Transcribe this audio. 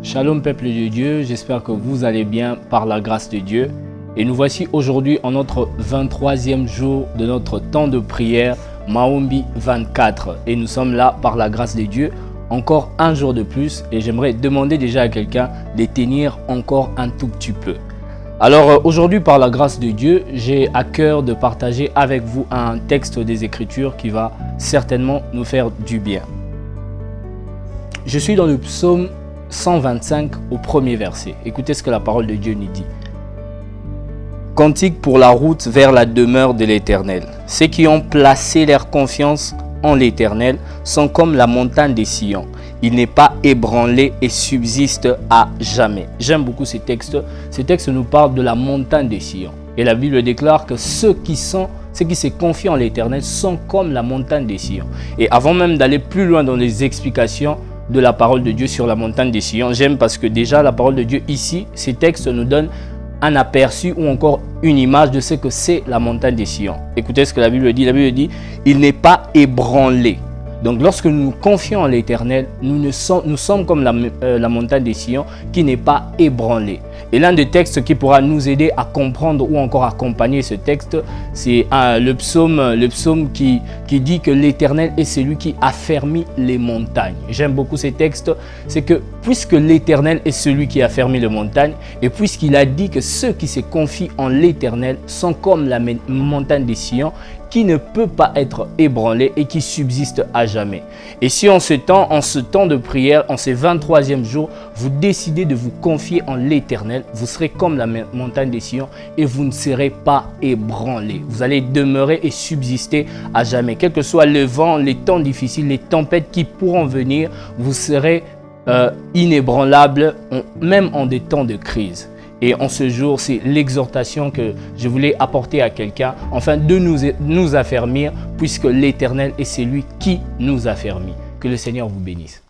Shalom peuple de Dieu, j'espère que vous allez bien par la grâce de Dieu. Et nous voici aujourd'hui en notre 23e jour de notre temps de prière, Maombi 24. Et nous sommes là par la grâce de Dieu, encore un jour de plus. Et j'aimerais demander déjà à quelqu'un de tenir encore un tout petit peu. Alors aujourd'hui par la grâce de Dieu, j'ai à cœur de partager avec vous un texte des Écritures qui va certainement nous faire du bien. Je suis dans le psaume 125 au premier verset. Écoutez ce que la parole de Dieu nous dit. Cantique pour la route vers la demeure de l'Éternel. Ceux qui ont placé leur confiance en l'Éternel sont comme la montagne de Sion. Il n'est pas ébranlé et subsiste à jamais. J'aime beaucoup ces textes. Ces textes nous parlent de la montagne de Sion. Et la Bible déclare que ceux qui se confient en l'Éternel sont comme la montagne de Sion. Et avant même d'aller plus loin dans les explications de la parole de Dieu sur la montagne de Sion, j'aime parce que déjà la parole de Dieu ici, ces textes nous donnent un aperçu ou encore une image de ce que c'est la montagne de Sion. Écoutez ce que la Bible dit. La Bible dit, il n'est pas ébranlé. Donc lorsque nous nous confions en l'Éternel, nous sommes comme la montagne de Sion qui n'est pas ébranlée. Et l'un des textes qui pourra nous aider à comprendre ou encore accompagner ce texte, c'est le psaume qui dit que l'Éternel est celui qui affermit les montagnes. J'aime beaucoup ces textes, c'est que puisque l'Éternel est celui qui affermit les montagnes, et puisqu'il a dit que ceux qui se confient en l'Éternel sont comme la montagne de Sion, qui ne peut pas être ébranlé et qui subsiste à jamais. Et si en ce temps de prière, en ce 23e jour, vous décidez de vous confier en l'Éternel, vous serez comme la montagne de Sion et vous ne serez pas ébranlé. Vous allez demeurer et subsister à jamais. Quel que soit le vent, les temps difficiles, les tempêtes qui pourront venir, vous serez inébranlable, même en des temps de crise. Et en ce jour, c'est l'exhortation que je voulais apporter à quelqu'un, afin de nous affermir, puisque l'Éternel est celui qui nous affermit. Que le Seigneur vous bénisse.